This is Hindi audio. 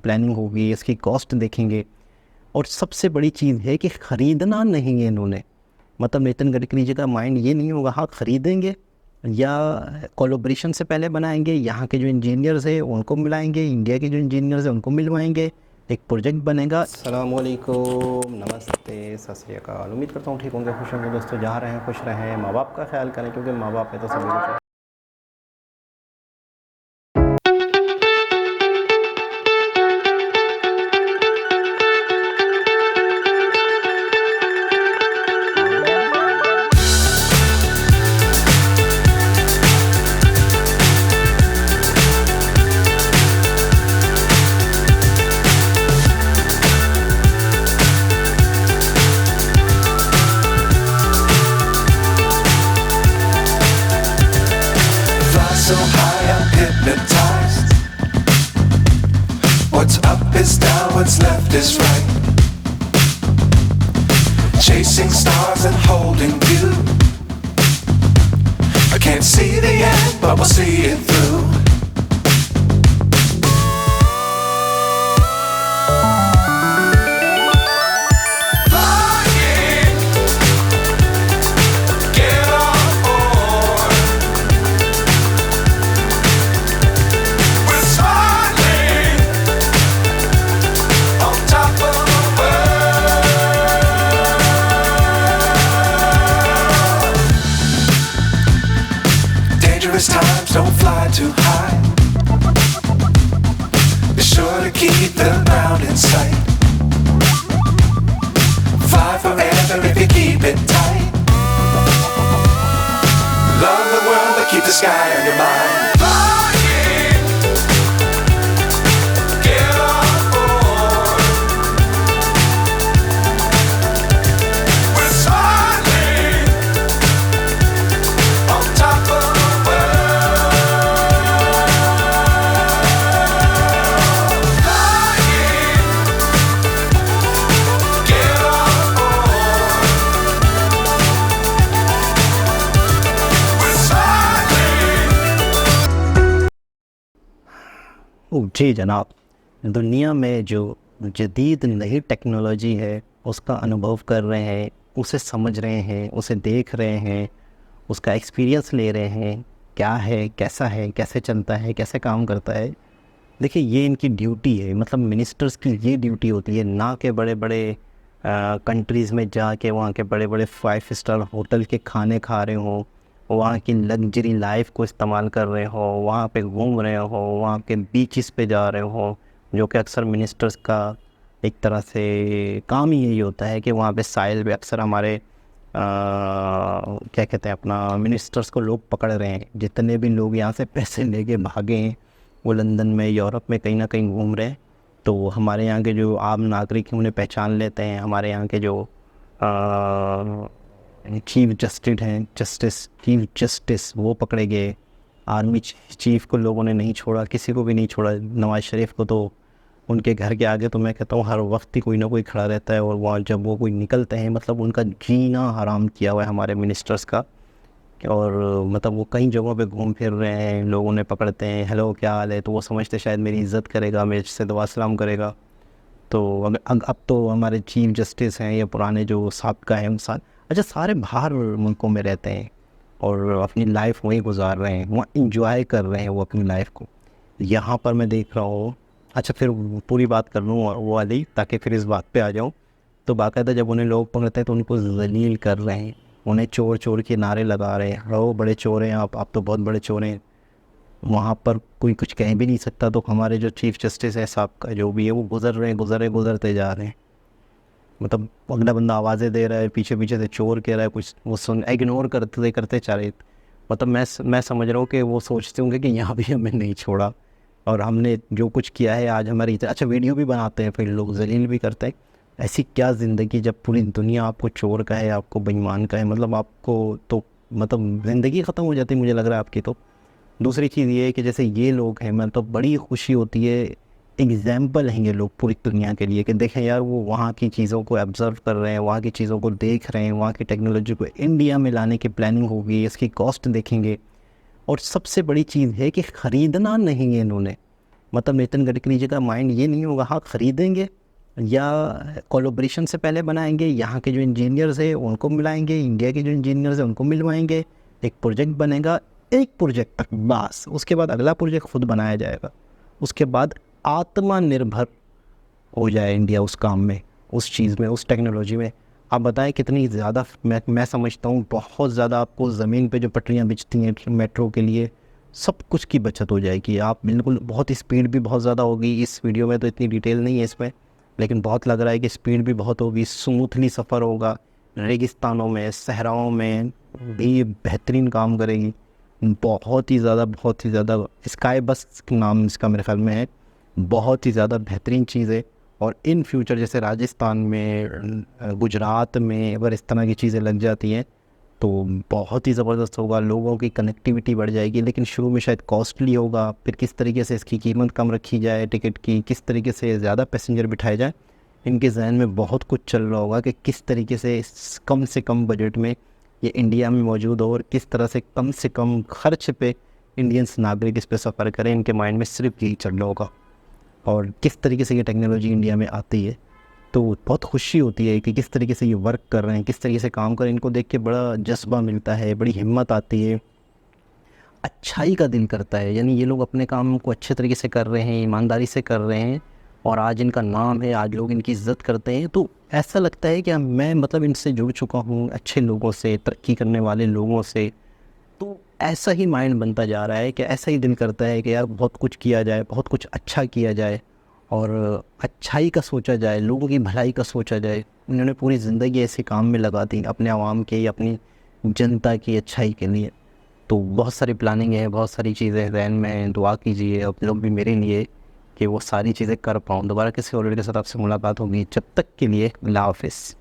प्लानिंग होगी, इसकी कॉस्ट देखेंगे। और सबसे बड़ी चीज़ है कि ख़रीदना नहीं है इन्होंने। मतलब नितिन गडकरी जी का माइंड ये नहीं होगा हाँ ख़रीदेंगे या कोलैबोरेशन से पहले बनाएंगे, यहाँ के जो इंजीनियर्स हैं उनको मिलाएंगे, इंडिया के जो इंजीनियर्स हैं उनको मिलवाएंगे, एक प्रोजेक्ट बनेगा। अस्सलाम वालेकुम, नमस्ते, सत श्री अकाल। उम्मीद करता हूँ ठीक होंगे, खुश होंगे दोस्तों। जहाँ रहें खुश रहें, माँ बाप का ख्याल करें क्योंकि माँ बाप है तो सभी कुछ है। So high I'm hypnotized. What's up is down, what's left is right. Chasing stars and holding you. I can't see the end, but we'll see it through. Times don't fly too high. Be sure to keep the ground in sight. Fly forever if you keep it tight. Love the world but keep the sky on your mind. जी जनाब, दुनिया में जो जदीद नई टेक्नोलॉजी है उसका अनुभव कर रहे हैं, उसे समझ रहे हैं, उसे देख रहे हैं, उसका एक्सपीरियंस ले रहे हैं, क्या है, कैसा है, कैसे चलता है, कैसे काम करता है। देखिए ये इनकी ड्यूटी है, मतलब मिनिस्टर्स की ये ड्यूटी होती है, ना कि बड़े बड़े कंट्रीज़ में जाके वहाँ के बड़े बड़े 5 स्टार होटल के खाने खा रहे हों, वहाँ की लग्जरी लाइफ को इस्तेमाल कर रहे हो, वहाँ पे घूम रहे हो, वहाँ के बीचेस पे जा रहे हो, जो कि अक्सर मिनिस्टर्स का एक तरह से काम ही यही होता है कि वहाँ पे साइल पे अक्सर हमारे क्या कहते हैं अपना मिनिस्टर्स को लोग पकड़ रहे हैं। जितने भी लोग यहाँ से पैसे लेके भागे हैं वो लंदन में, यूरोप में कहीं ना कहीं घूम रहे हैं। तो हमारे यहाँ के जो आम नागरिक हैं उन्हें पहचान लेते हैं। हमारे यहाँ के जो चीफ जस्टिस वो पकड़े गए। आर्मी चीफ को लोगों ने नहीं छोड़ा, किसी को भी नहीं छोड़ा। नवाज शरीफ को तो उनके घर के आगे तो मैं कहता हूँ हर वक्त ही कोई ना कोई खड़ा रहता है, और वहाँ जब वो कोई निकलते हैं मतलब उनका जीना हराम किया हुआ है हमारे मिनिस्टर्स का। और मतलब वो कई जगहों पे घूम फिर रहे हैं, लोग उन्हें पकड़ते हैं, हेलो क्या हाल है, तो वो समझते शायद मेरी इज़्ज़त करेगा, मेरे से दुआ सलाम करेगा। तो अब तो हमारे चीफ जस्टिस हैं या पुराने जो साबिका हैं इंसान, अच्छा सारे बाहर मुल्कों में रहते हैं और अपनी लाइफ वहीं गुजार रहे हैं, वहाँ इंजॉय कर रहे हैं वो अपनी लाइफ को। यहाँ पर मैं देख रहा हूँ, अच्छा फिर पूरी बात कर लूँ वो वाली ताकि फिर इस बात पे आ जाऊँ। तो बाकायदा जब उन्हें लोग पकड़ते हैं तो उनको जलील कर रहे हैं, उन्हें चोर चोर के नारे लगा रहे हैं, रो बड़े चोर हैं आप तो बहुत बड़े चोर हैं। वहाँ पर कोई कुछ कह भी नहीं सकता। तो हमारे जो चीफ जस्टिस है साहब का जो भी है वो गुजरते जा रहे हैं। मतलब अगला बंदा आवाज़ें दे रहा है, पीछे पीछे से चोर कह रहा है कुछ, वो सुन इग्नोर करते जा रहे। मतलब मैं समझ रहा हूँ कि वो सोचते होंगे कि यहाँ भी हमें नहीं छोड़ा और हमने जो कुछ किया है आज हमारी अच्छा वीडियो भी बनाते हैं, फिर लोग जलील भी करते हैं। ऐसी क्या ज़िंदगी जब पूरी दुनिया आपको चोर का है, आपको बेईमान का है, मतलब आपको तो मतलब ज़िंदगी ख़त्म हो जाती है मुझे लग रहा है आपकी। तो दूसरी चीज़ ये है कि जैसे ये लोग हैं, मतलब बड़ी खुशी होती है, एग्जाम्पल हैं ये लोग पूरी दुनिया के लिए कि देखें यार वो वहाँ की चीज़ों को ऑब्ज़र्व कर रहे हैं, वहाँ की चीज़ों को देख रहे हैं, वहाँ की टेक्नोलॉजी को इंडिया में लाने की प्लानिंग होगी, इसकी कॉस्ट देखेंगे। और सबसे बड़ी चीज़ है कि ख़रीदना नहीं है इन्होंने, मतलब नितिन गडकरी जी का माइंड ये नहीं होगा हाँ खरीदेंगे या कोलैबोरेशन से पहले बनाएंगे, यहाँ के जो इंजीनियर्स हैं उनको मिलाएंगे, इंडिया के जो इंजीनियर्स हैं उनको मिलवाएंगे, एक प्रोजेक्ट बनेगा, एक प्रोजेक्ट तक बस, उसके बाद अगला प्रोजेक्ट खुद बनाया जाएगा, उसके बाद आत्मनिर्भर हो जाए इंडिया उस काम में, उस चीज़ में, उस टेक्नोलॉजी में। आप बताएं कितनी ज़्यादा, मैं समझता हूँ बहुत ज़्यादा आपको ज़मीन पे जो पटरियाँ बिछती हैं मेट्रो के लिए, सब कुछ की बचत हो जाएगी। आप बिल्कुल, बहुत स्पीड भी बहुत ज़्यादा होगी। इस वीडियो में तो इतनी डिटेल नहीं है इसमें, लेकिन बहुत लग रहा है कि स्पीड भी बहुत होगी, स्मूथली सफ़र होगा, रेगिस्तानों में, सहराओं में भी बेहतरीन काम करेगी। बहुत ही ज़्यादा स्काई बस नाम इसका मेरे ख्याल में है, बहुत ही ज़्यादा बेहतरीन चीज़ है। और इन फ्यूचर जैसे राजस्थान में, गुजरात में अगर इस तरह की चीज़ें लग जाती हैं तो बहुत ही ज़बरदस्त होगा, लोगों की कनेक्टिविटी बढ़ जाएगी। लेकिन शुरू में शायद कॉस्टली होगा, फिर किस तरीके से इसकी कीमत कम रखी जाए टिकट की, किस तरीके से ज़्यादा पैसेंजर बिठाए जाए, इनके जहन में बहुत कुछ चल रहा होगा कि किस तरीके से कम बजट में ये इंडिया में मौजूद हो और किस तरह से कम खर्च पे इंडियंस नागरिक इस पर सफ़र करें। इनके माइंड में सिर्फ यही चल रहा होगा और किस तरीके से ये टेक्नोलॉजी इंडिया में आती है तो बहुत खुशी होती है कि किस तरीके से ये वर्क कर रहे हैं, किस तरीके से काम कर रहे हैं। इनको देख के बड़ा जज्बा मिलता है, बड़ी हिम्मत आती है, अच्छाई का दिल करता है। यानी ये लोग अपने काम को अच्छे तरीके से कर रहे हैं, ईमानदारी से कर रहे हैं और आज इनका नाम है, आज लोग इनकी इज़्ज़त करते हैं। तो ऐसा लगता है कि मैं मतलब इनसे जुड़ चुका हूँ, अच्छे लोगों से, तरक्की करने वाले लोगों से। तो ऐसा ही माइंड बनता जा रहा है कि ऐसा ही दिल करता है कि यार बहुत कुछ किया जाए, बहुत कुछ अच्छा किया जाए और अच्छाई का सोचा जाए, लोगों की भलाई का सोचा जाए। उन्होंने पूरी ज़िंदगी ऐसे काम में लगा दी अपने आवाम के, अपनी जनता की अच्छाई के लिए। तो बहुत सारी प्लानिंग है, बहुत सारी चीज़ें ज़हन में हैं। दुआ कीजिए आप लोग भी मेरे लिए कि वो सारी चीज़ें कर पाऊँ। दोबारा किसी और वीडियो के साथ आपसे मुलाकात होगी, जब तक के लिए अल्लाह हाफ़िज़।